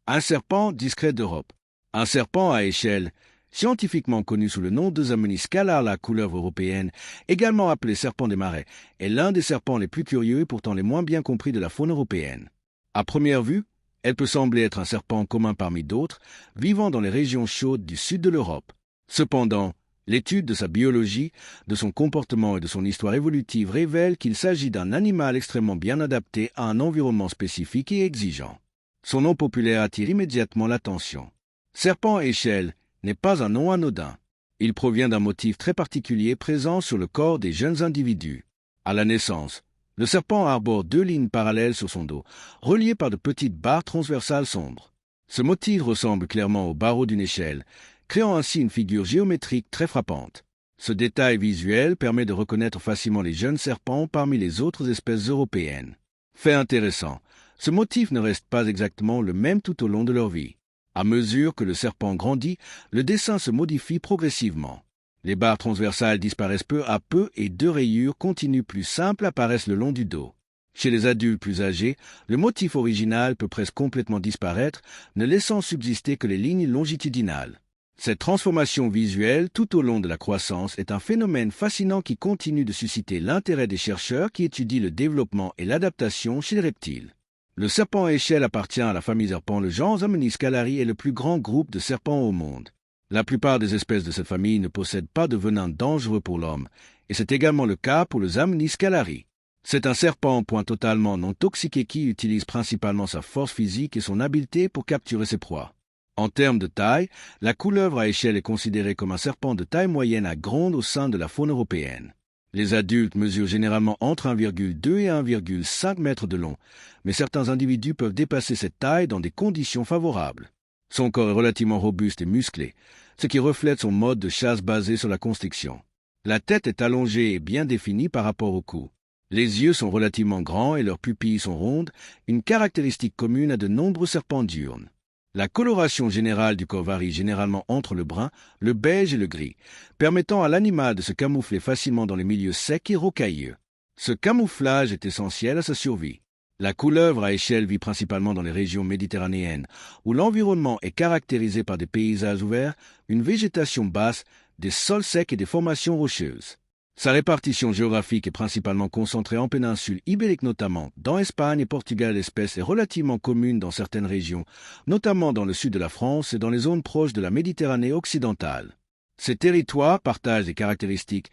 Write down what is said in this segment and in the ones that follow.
Un serpent discret d'Europe. Un serpent à échelle, scientifiquement connu sous le nom de Zamenis scalar, la couleuvre européenne, également appelé serpent des marais, est l'un des serpents les plus curieux et pourtant les moins bien compris de la faune européenne. À première vue, elle peut sembler être un serpent commun parmi d'autres, vivant dans les régions chaudes du sud de l'Europe. Cependant, l'étude de sa biologie, de son comportement et de son histoire évolutive révèle qu'il s'agit d'un animal extrêmement bien adapté à un environnement spécifique et exigeant. Son nom populaire attire immédiatement l'attention. Serpent à échelle n'est pas un nom anodin. Il provient d'un motif très particulier présent sur le corps des jeunes individus. À la naissance, le serpent arbore 2 lignes parallèles sur son dos, reliées par de petites barres transversales sombres. Ce motif ressemble clairement au barreau d'une échelle, créant ainsi une figure géométrique très frappante. Ce détail visuel permet de reconnaître facilement les jeunes serpents parmi les autres espèces européennes. Fait intéressant, ce motif ne reste pas exactement le même tout au long de leur vie. À mesure que le serpent grandit, le dessin se modifie progressivement. Les barres transversales disparaissent peu à peu et 2 rayures continues plus simples apparaissent le long du dos. Chez les adultes plus âgés, le motif original peut presque complètement disparaître, ne laissant subsister que les lignes longitudinales. Cette transformation visuelle tout au long de la croissance est un phénomène fascinant qui continue de susciter l'intérêt des chercheurs qui étudient le développement et l'adaptation chez les reptiles. Le serpent à échelle appartient à la famille serpent. Le genre Zamenis scalari est le plus grand groupe de serpents au monde. La plupart des espèces de cette famille ne possèdent pas de venin dangereux pour l'homme, et c'est également le cas pour le Zamenis scalari. C'est un serpent point totalement non toxique et qui utilise principalement sa force physique et son habileté pour capturer ses proies. En termes de taille, la couleuvre à échelle est considérée comme un serpent de taille moyenne à grande au sein de la faune européenne. Les adultes mesurent généralement entre 1,2 et 1,5 mètres de long, mais certains individus peuvent dépasser cette taille dans des conditions favorables. Son corps est relativement robuste et musclé, ce qui reflète son mode de chasse basé sur la constriction. La tête est allongée et bien définie par rapport au cou. Les yeux sont relativement grands et leurs pupilles sont rondes, une caractéristique commune à de nombreux serpents diurnes. La coloration générale du corps varie généralement entre le brun, le beige et le gris, permettant à l'animal de se camoufler facilement dans les milieux secs et rocailleux. Ce camouflage est essentiel à sa survie. La couleuvre à échelle vit principalement dans les régions méditerranéennes, où l'environnement est caractérisé par des paysages ouverts, une végétation basse, des sols secs et des formations rocheuses. Sa répartition géographique est principalement concentrée en péninsule ibérique notamment. Dans Espagne et Portugal, l'espèce est relativement commune dans certaines régions, notamment dans le sud de la France et dans les zones proches de la Méditerranée occidentale. Ces territoires partagent des caractéristiques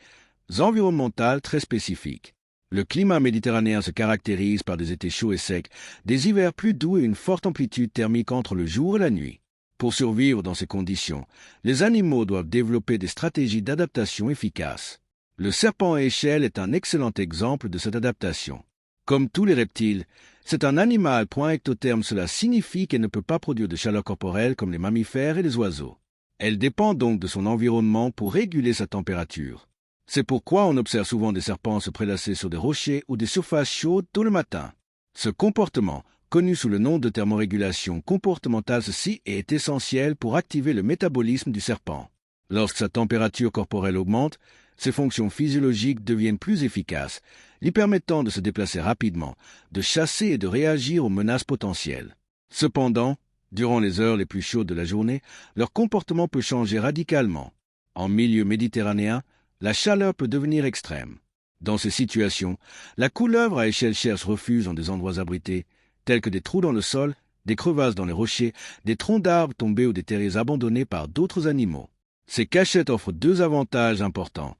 environnementales très spécifiques. Le climat méditerranéen se caractérise par des étés chauds et secs, des hivers plus doux et une forte amplitude thermique entre le jour et la nuit. Pour survivre dans ces conditions, les animaux doivent développer des stratégies d'adaptation efficaces. Le serpent à échelle est un excellent exemple de cette adaptation. Comme tous les reptiles, c'est un animal point ectotherme. Cela signifie qu'elle ne peut pas produire de chaleur corporelle comme les mammifères et les oiseaux. Elle dépend donc de son environnement pour réguler sa température. C'est pourquoi on observe souvent des serpents se prélasser sur des rochers ou des surfaces chaudes tôt le matin. Ce comportement, connu sous le nom de thermorégulation comportementale, est essentiel pour activer le métabolisme du serpent. Lorsque sa température corporelle augmente, ses fonctions physiologiques deviennent plus efficaces, lui permettant de se déplacer rapidement, de chasser et de réagir aux menaces potentielles. Cependant, durant les heures les plus chaudes de la journée, leur comportement peut changer radicalement. En milieu méditerranéen, la chaleur peut devenir extrême. Dans ces situations, la couleuvre à échelle cherche refuge dans des endroits abrités, tels que des trous dans le sol, des crevasses dans les rochers, des troncs d'arbres tombés ou des terrains abandonnés par d'autres animaux. Ces cachettes offrent 2 avantages importants: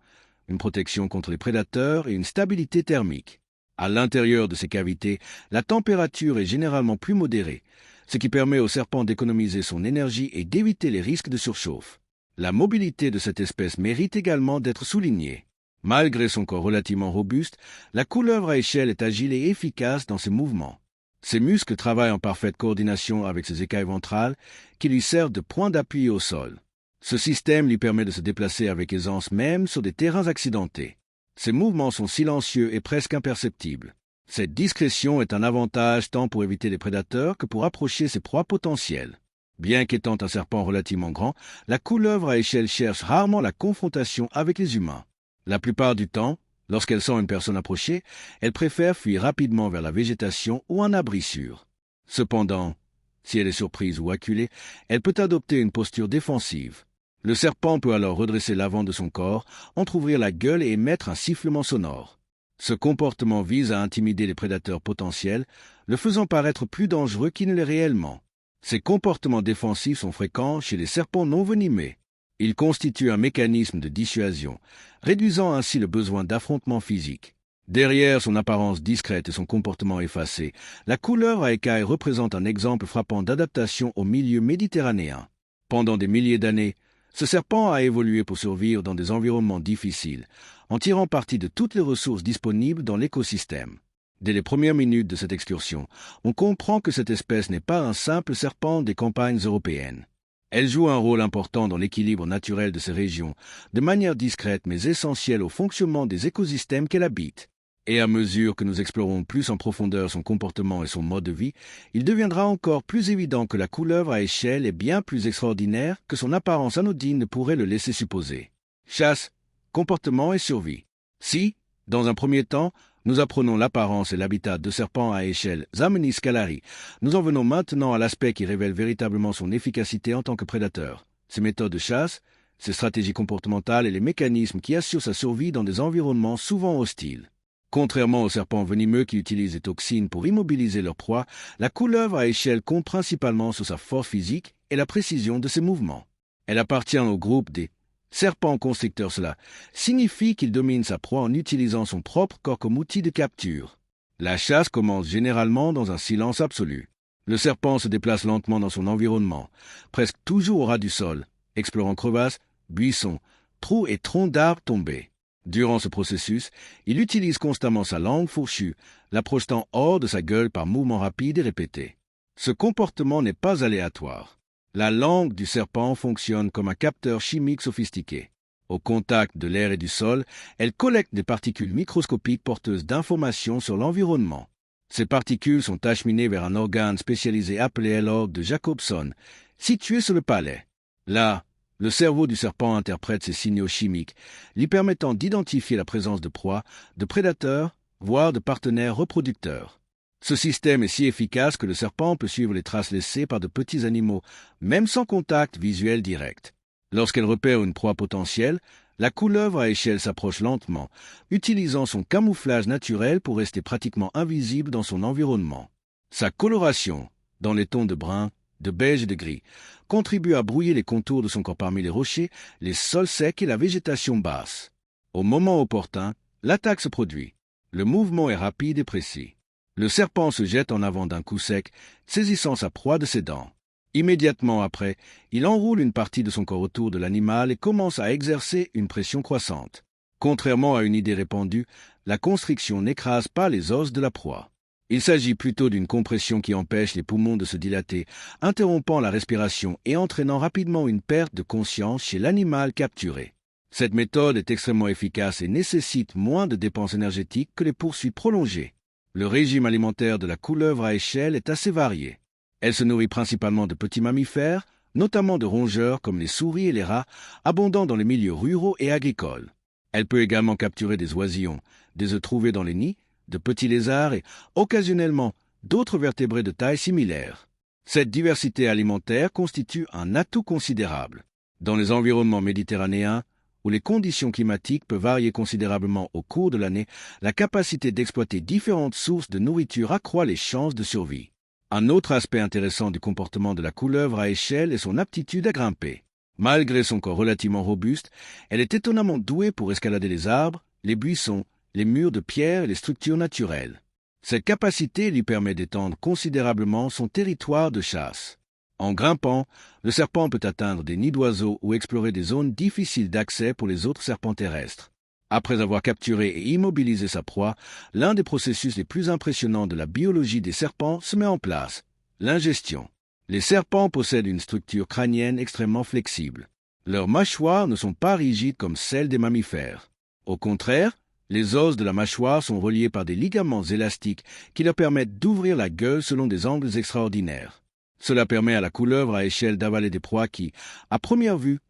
une protection contre les prédateurs et une stabilité thermique. À l'intérieur de ces cavités, la température est généralement plus modérée, ce qui permet au serpent d'économiser son énergie et d'éviter les risques de surchauffe. La mobilité de cette espèce mérite également d'être soulignée. Malgré son corps relativement robuste, la couleuvre à échelle est agile et efficace dans ses mouvements. Ses muscles travaillent en parfaite coordination avec ses écailles ventrales qui lui servent de point d'appui au sol. Ce système lui permet de se déplacer avec aisance même sur des terrains accidentés. Ses mouvements sont silencieux et presque imperceptibles. Cette discrétion est un avantage tant pour éviter les prédateurs que pour approcher ses proies potentielles. Bien qu'étant un serpent relativement grand, la couleuvre à échelle cherche rarement la confrontation avec les humains. La plupart du temps, lorsqu'elle sent une personne approcher, elle préfère fuir rapidement vers la végétation ou un abri sûr. Cependant, Si elle est surprise ou acculée, elle peut adopter une posture défensive. Le serpent peut alors redresser l'avant de son corps, entrouvrir la gueule et émettre un sifflement sonore. Ce comportement vise à intimider les prédateurs potentiels, le faisant paraître plus dangereux qu'il ne l'est réellement. Ces comportements défensifs sont fréquents chez les serpents non venimeux. Ils constituent un mécanisme de dissuasion, réduisant ainsi le besoin d'affrontement physique. Derrière son apparence discrète et son comportement effacé, la couleuvre à écailles représente un exemple frappant d'adaptation au milieu méditerranéen. Pendant des milliers d'années, ce serpent a évolué pour survivre dans des environnements difficiles, en tirant parti de toutes les ressources disponibles dans l'écosystème. Dès les premières minutes de cette excursion, on comprend que cette espèce n'est pas un simple serpent des campagnes européennes. Elle joue un rôle important dans l'équilibre naturel de ces régions, de manière discrète mais essentielle au fonctionnement des écosystèmes qu'elle habite. Et à mesure que nous explorons plus en profondeur son comportement et son mode de vie, il deviendra encore plus évident que la couleuvre à échelle est bien plus extraordinaire que son apparence anodine ne pourrait le laisser supposer. Chasse, comportement et survie. Si, dans un premier temps, nous apprenons l'apparence et l'habitat de serpents à échelle Zamenis scalari, nous en venons maintenant à l'aspect qui révèle véritablement son efficacité en tant que prédateur. Ses méthodes de chasse, ses stratégies comportementales et les mécanismes qui assurent sa survie dans des environnements souvent hostiles. Contrairement aux serpents venimeux qui utilisent des toxines pour immobiliser leur proie, la couleuvre à échelle compte principalement sur sa force physique et la précision de ses mouvements. Elle appartient au groupe des serpents constricteurs. Cela signifie qu'il domine sa proie en utilisant son propre corps comme outil de capture. La chasse commence généralement dans un silence absolu. Le serpent se déplace lentement dans son environnement, presque toujours au ras du sol, explorant crevasses, buissons, trous et troncs d'arbres tombés. Durant ce processus, il utilise constamment sa langue fourchue, la projetant hors de sa gueule par mouvements rapides et répétés. Ce comportement n'est pas aléatoire. La langue du serpent fonctionne comme un capteur chimique sophistiqué. Au contact de l'air et du sol, elle collecte des particules microscopiques porteuses d'informations sur l'environnement. Ces particules sont acheminées vers un organe spécialisé appelé l'orgue de Jacobson, situé sur le palais. Là, le cerveau du serpent interprète ces signaux chimiques, lui permettant d'identifier la présence de proies, de prédateurs, voire de partenaires reproducteurs. Ce système est si efficace que le serpent peut suivre les traces laissées par de petits animaux, même sans contact visuel direct. Lorsqu'elle repère une proie potentielle, la couleuvre à échelle s'approche lentement, utilisant son camouflage naturel pour rester pratiquement invisible dans son environnement. Sa coloration, dans les tons de brun, de beige et de gris, contribue à brouiller les contours de son corps parmi les rochers, les sols secs et la végétation basse. Au moment opportun, l'attaque se produit. Le mouvement est rapide et précis. Le serpent se jette en avant d'un coup sec, saisissant sa proie de ses dents. Immédiatement après, il enroule une partie de son corps autour de l'animal et commence à exercer une pression croissante. Contrairement à une idée répandue, la constriction n'écrase pas les os de la proie. Il s'agit plutôt d'une compression qui empêche les poumons de se dilater, interrompant la respiration et entraînant rapidement une perte de conscience chez l'animal capturé. Cette méthode est extrêmement efficace et nécessite moins de dépenses énergétiques que les poursuites prolongées. Le régime alimentaire de la couleuvre à échelle est assez varié. Elle se nourrit principalement de petits mammifères, notamment de rongeurs comme les souris et les rats, abondants dans les milieux ruraux et agricoles. Elle peut également capturer des oisillons, des œufs trouvés dans les nids, de petits lézards et, occasionnellement, d'autres vertébrés de taille similaire. Cette diversité alimentaire constitue un atout considérable. Dans les environnements méditerranéens, où les conditions climatiques peuvent varier considérablement au cours de l'année, la capacité d'exploiter différentes sources de nourriture accroît les chances de survie. Un autre aspect intéressant du comportement de la couleuvre à échelle est son aptitude à grimper. Malgré son corps relativement robuste, elle est étonnamment douée pour escalader les arbres, les buissons, les murs de pierre et les structures naturelles. Cette capacité lui permet d'étendre considérablement son territoire de chasse. En grimpant, le serpent peut atteindre des nids d'oiseaux ou explorer des zones difficiles d'accès pour les autres serpents terrestres. Après avoir capturé et immobilisé sa proie, l'un des processus les plus impressionnants de la biologie des serpents se met en place, l'ingestion. Les serpents possèdent une structure crânienne extrêmement flexible. Leurs mâchoires ne sont pas rigides comme celles des mammifères. Au contraire, les os de la mâchoire sont reliés par des ligaments élastiques qui leur permettent d'ouvrir la gueule selon des angles extraordinaires. Cela permet à la couleuvre à échelle d'avaler des proies qui, à première vue,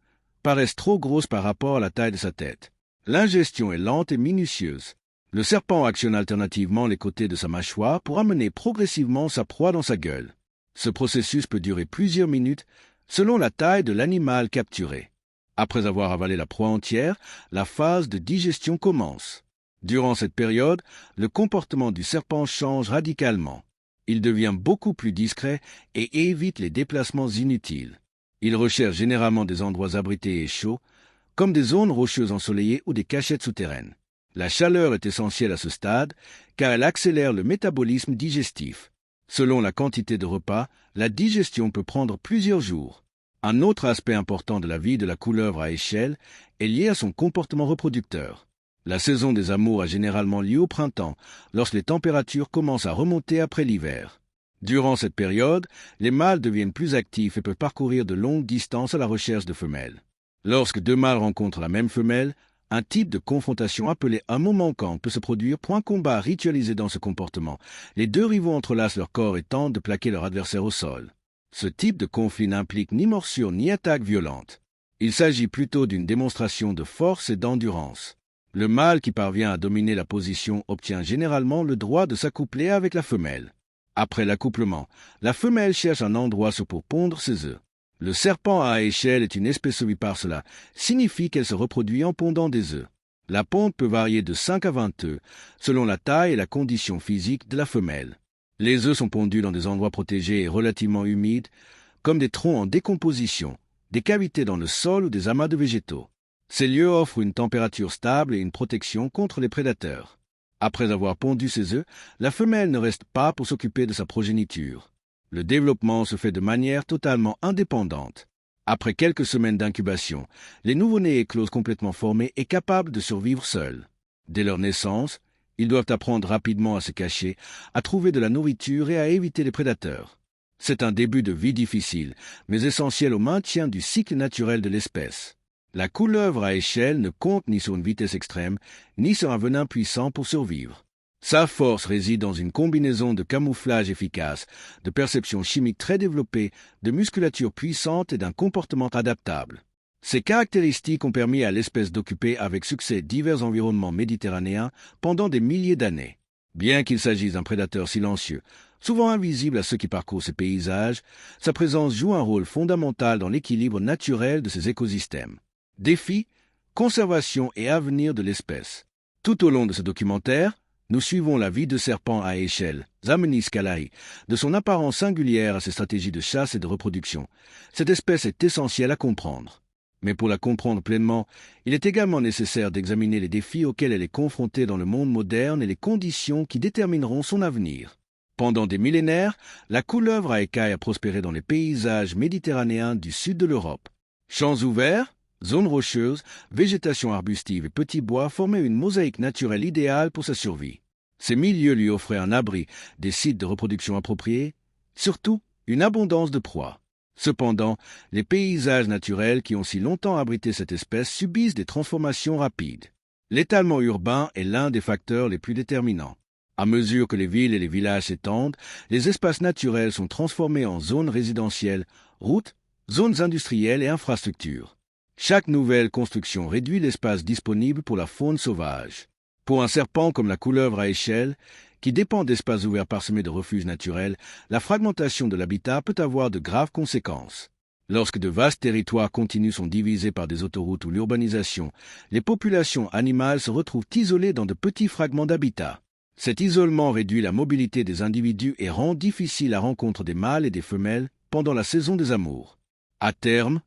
paraissent trop grosses par rapport à la taille de sa tête. L'ingestion est lente et minutieuse. Le serpent actionne alternativement les côtés de sa mâchoire pour amener progressivement sa proie dans sa gueule. Ce processus peut durer plusieurs minutes selon la taille de l'animal capturé. Après avoir avalé la proie entière, la phase de digestion commence. Durant cette période, le comportement du serpent change radicalement. Il devient beaucoup plus discret et évite les déplacements inutiles. Il recherche généralement des endroits abrités et chauds, comme des zones rocheuses ensoleillées ou des cachettes souterraines. La chaleur est essentielle à ce stade, car elle accélère le métabolisme digestif. Selon la quantité de repas, la digestion peut prendre plusieurs jours. Un autre aspect important de la vie de la couleuvre à échelle est lié à son comportement reproducteur. La saison des amours a généralement lieu au printemps, lorsque les températures commencent à remonter après l'hiver. Durant cette période, les mâles deviennent plus actifs et peuvent parcourir de longues distances à la recherche de femelles. Lorsque deux mâles rencontrent la même femelle, un type de confrontation appelé un mot manquant peut se produire pour un combat ritualisé dans ce comportement. Les deux rivaux entrelacent leur corps et tentent de plaquer leur adversaire au sol. Ce type de conflit n'implique ni morsure ni attaque violente. Il s'agit plutôt d'une démonstration de force et d'endurance. Le mâle qui parvient à dominer la position obtient généralement le droit de s'accoupler avec la femelle. Après l'accouplement, la femelle cherche un endroit pour pondre ses œufs. Le serpent à échelle est une espèce ovipare, cela signifie qu'elle se reproduit en pondant des œufs. La ponte peut varier de 5 à 20 œufs, selon la taille et la condition physique de la femelle. Les œufs sont pondus dans des endroits protégés et relativement humides, comme des troncs en décomposition, des cavités dans le sol ou des amas de végétaux. Ces lieux offrent une température stable et une protection contre les prédateurs. Après avoir pondu ses œufs, la femelle ne reste pas pour s'occuper de sa progéniture. Le développement se fait de manière totalement indépendante. Après quelques semaines d'incubation, les nouveau-nés éclosent complètement formés et capables de survivre seuls. Dès leur naissance, ils doivent apprendre rapidement à se cacher, à trouver de la nourriture et à éviter les prédateurs. C'est un début de vie difficile, mais essentiel au maintien du cycle naturel de l'espèce. La couleuvre à échelle ne compte ni sur une vitesse extrême, ni sur un venin puissant pour survivre. Sa force réside dans une combinaison de camouflage efficace, de perception chimique très développée, de musculature puissante et d'un comportement adaptable. Ces caractéristiques ont permis à l'espèce d'occuper avec succès divers environnements méditerranéens pendant des milliers d'années. Bien qu'il s'agisse d'un prédateur silencieux, souvent invisible à ceux qui parcourent ces paysages, sa présence joue un rôle fondamental dans l'équilibre naturel de ces écosystèmes. Défis, conservation et avenir de l'espèce. Tout au long de ce documentaire, nous suivons la vie de serpent à échelle, Zamenis callari, de son apparence singulière à ses stratégies de chasse et de reproduction. Cette espèce est essentielle à comprendre. Mais pour la comprendre pleinement, il est également nécessaire d'examiner les défis auxquels elle est confrontée dans le monde moderne et les conditions qui détermineront son avenir. Pendant des millénaires, la couleuvre à écailles a prospéré dans les paysages méditerranéens du sud de l'Europe. Champs ouverts, zones rocheuses, végétation arbustive et petits bois formaient une mosaïque naturelle idéale pour sa survie. Ces milieux lui offraient un abri, des sites de reproduction appropriés, surtout une abondance de proies. Cependant, les paysages naturels qui ont si longtemps abrité cette espèce subissent des transformations rapides. L'étalement urbain est l'un des facteurs les plus déterminants. À mesure que les villes et les villages s'étendent, les espaces naturels sont transformés en zones résidentielles, routes, zones industrielles et infrastructures. Chaque nouvelle construction réduit l'espace disponible pour la faune sauvage. Pour un serpent comme la couleuvre à échelle, qui dépend d'espaces ouverts parsemés de refuges naturels, la fragmentation de l'habitat peut avoir de graves conséquences. Lorsque de vastes territoires continus sont divisés par des autoroutes ou l'urbanisation, les populations animales se retrouvent isolées dans de petits fragments d'habitat. Cet isolement réduit la mobilité des individus et rend difficile la rencontre des mâles et des femelles pendant la saison des amours. À terme,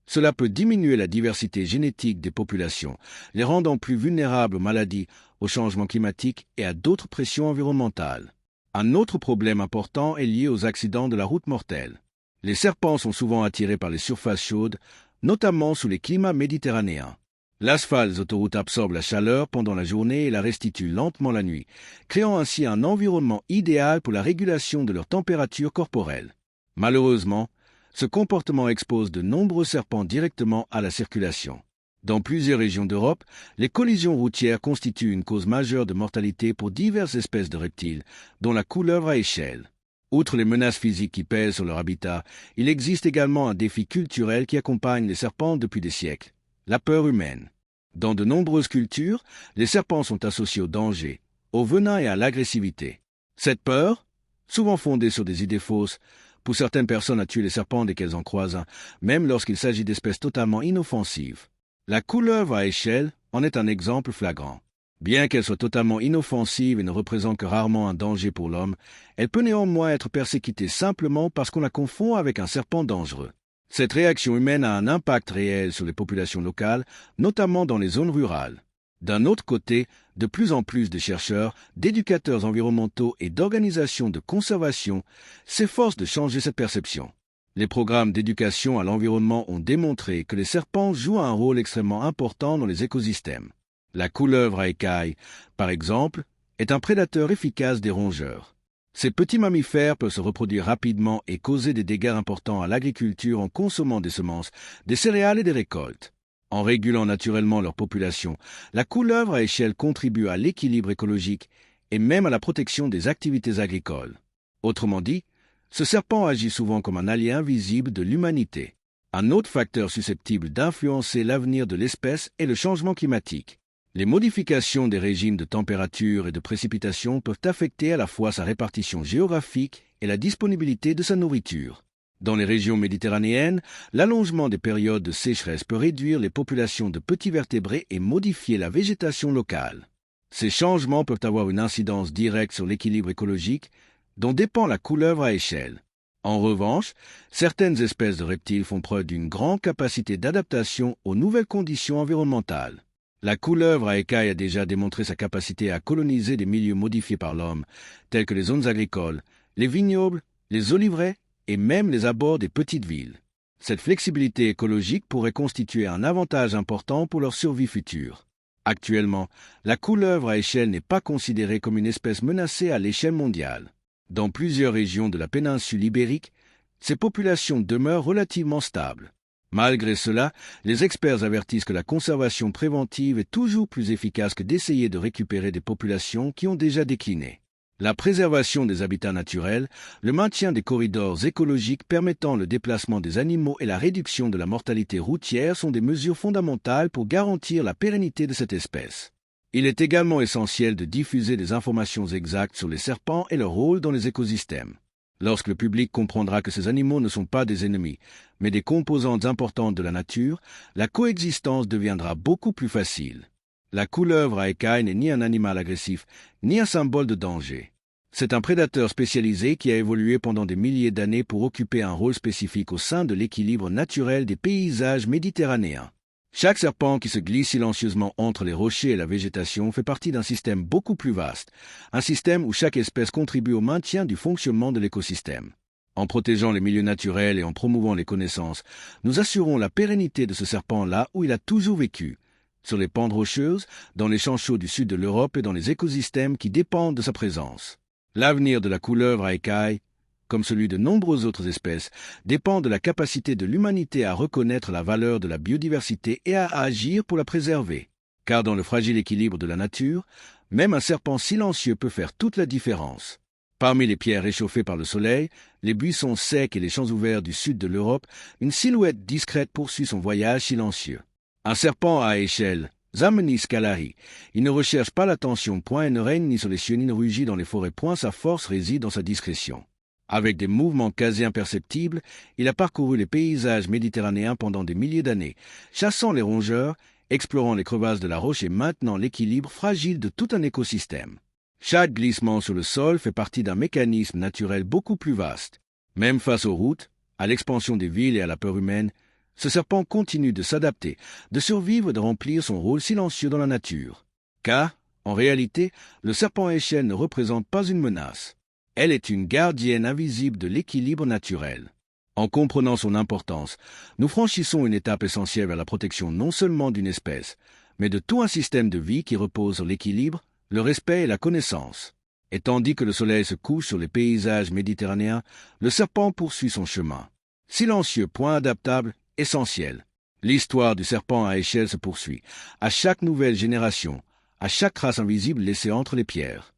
cela peut diminuer la diversité génétique des populations, les rendant plus vulnérables aux maladies, aux changements climatiques et à d'autres pressions environnementales. Un autre problème important est lié aux accidents de la route mortelle. Les serpents sont souvent attirés par les surfaces chaudes, notamment sous les climats méditerranéens. L'asphalte des autoroutes absorbe la chaleur pendant la journée et la restitue lentement la nuit, créant ainsi un environnement idéal pour la régulation de leur température corporelle. Malheureusement, ce comportement expose de nombreux serpents directement à la circulation. Dans plusieurs régions d'Europe, les collisions routières constituent une cause majeure de mortalité pour diverses espèces de reptiles, dont la couleuvre à échelle. Outre les menaces physiques qui pèsent sur leur habitat, il existe également un défi culturel qui accompagne les serpents depuis des siècles, la peur humaine. Dans de nombreuses cultures, les serpents sont associés au danger, au venin et à l'agressivité. Cette peur, souvent fondée sur des idées fausses, pour certaines personnes à tuer les serpents dès qu'elles en croisent un, même lorsqu'il s'agit d'espèces totalement inoffensives. La couleuvre à échelle en est un exemple flagrant. Bien qu'elle soit totalement inoffensive et ne représente que rarement un danger pour l'homme, elle peut néanmoins être persécutée simplement parce qu'on la confond avec un serpent dangereux. Cette réaction humaine a un impact réel sur les populations locales, notamment dans les zones rurales. D'un autre côté, de plus en plus de chercheurs, d'éducateurs environnementaux et d'organisations de conservation s'efforcent de changer cette perception. Les programmes d'éducation à l'environnement ont démontré que les serpents jouent un rôle extrêmement important dans les écosystèmes. La couleuvre à écailles, par exemple, est un prédateur efficace des rongeurs. Ces petits mammifères peuvent se reproduire rapidement et causer des dégâts importants à l'agriculture en consommant des semences, des céréales et des récoltes. En régulant naturellement leur population, la couleuvre à échelle contribue à l'équilibre écologique et même à la protection des activités agricoles. Autrement dit, ce serpent agit souvent comme un allié invisible de l'humanité. Un autre facteur susceptible d'influencer l'avenir de l'espèce est le changement climatique. Les modifications des régimes de température et de précipitation peuvent affecter à la fois sa répartition géographique et la disponibilité de sa nourriture. Dans les régions méditerranéennes, l'allongement des périodes de sécheresse peut réduire les populations de petits vertébrés et modifier la végétation locale. Ces changements peuvent avoir une incidence directe sur l'équilibre écologique dont dépend la couleuvre à échelle. En revanche, certaines espèces de reptiles font preuve d'une grande capacité d'adaptation aux nouvelles conditions environnementales. La couleuvre à écailles a déjà démontré sa capacité à coloniser des milieux modifiés par l'homme, tels que les zones agricoles, les vignobles, les oliveraies et même les abords des petites villes. Cette flexibilité écologique pourrait constituer un avantage important pour leur survie future. Actuellement, la couleuvre à échelle n'est pas considérée comme une espèce menacée à l'échelle mondiale. Dans plusieurs régions de la péninsule ibérique, ces populations demeurent relativement stables. Malgré cela, les experts avertissent que la conservation préventive est toujours plus efficace que d'essayer de récupérer des populations qui ont déjà décliné. La préservation des habitats naturels, le maintien des corridors écologiques permettant le déplacement des animaux et la réduction de la mortalité routière sont des mesures fondamentales pour garantir la pérennité de cette espèce. Il est également essentiel de diffuser des informations exactes sur les serpents et leur rôle dans les écosystèmes. Lorsque le public comprendra que ces animaux ne sont pas des ennemis, mais des composantes importantes de la nature, la coexistence deviendra beaucoup plus facile. La couleuvre à écailles n'est ni un animal agressif, ni un symbole de danger. C'est un prédateur spécialisé qui a évolué pendant des milliers d'années pour occuper un rôle spécifique au sein de l'équilibre naturel des paysages méditerranéens. Chaque serpent qui se glisse silencieusement entre les rochers et la végétation fait partie d'un système beaucoup plus vaste, un système où chaque espèce contribue au maintien du fonctionnement de l'écosystème. En protégeant les milieux naturels et en promouvant les connaissances, nous assurons la pérennité de ce serpent là où il a toujours vécu, sur les pentes rocheuses, dans les champs chauds du sud de l'Europe et dans les écosystèmes qui dépendent de sa présence. L'avenir de la couleuvre à écailles, comme celui de nombreuses autres espèces, dépend de la capacité de l'humanité à reconnaître la valeur de la biodiversité et à agir pour la préserver. Car dans le fragile équilibre de la nature, même un serpent silencieux peut faire toute la différence. Parmi les pierres réchauffées par le soleil, les buissons secs et les champs ouverts du sud de l'Europe, une silhouette discrète poursuit son voyage silencieux. Un serpent à échelle, Zamenis scalari, il ne recherche pas l'attention, point et ne règne ni sur les cieux ni ne rugit dans les forêts, point sa force réside dans sa discrétion. Avec des mouvements quasi imperceptibles, il a parcouru les paysages méditerranéens pendant des milliers d'années, chassant les rongeurs, explorant les crevasses de la roche et maintenant l'équilibre fragile de tout un écosystème. Chaque glissement sur le sol fait partie d'un mécanisme naturel beaucoup plus vaste. Même face aux routes, à l'expansion des villes et à la peur humaine, ce serpent continue de s'adapter, de survivre et de remplir son rôle silencieux dans la nature. Car, en réalité, le serpent à échelle ne représente pas une menace. Elle est une gardienne invisible de l'équilibre naturel. En comprenant son importance, nous franchissons une étape essentielle vers la protection non seulement d'une espèce, mais de tout un système de vie qui repose sur l'équilibre, le respect et la connaissance. Et tandis que le soleil se couche sur les paysages méditerranéens, le serpent poursuit son chemin. Silencieux, point adaptable, essentiel. L'histoire du serpent à échelle se poursuit, à chaque nouvelle génération, à chaque trace invisible laissée entre les pierres.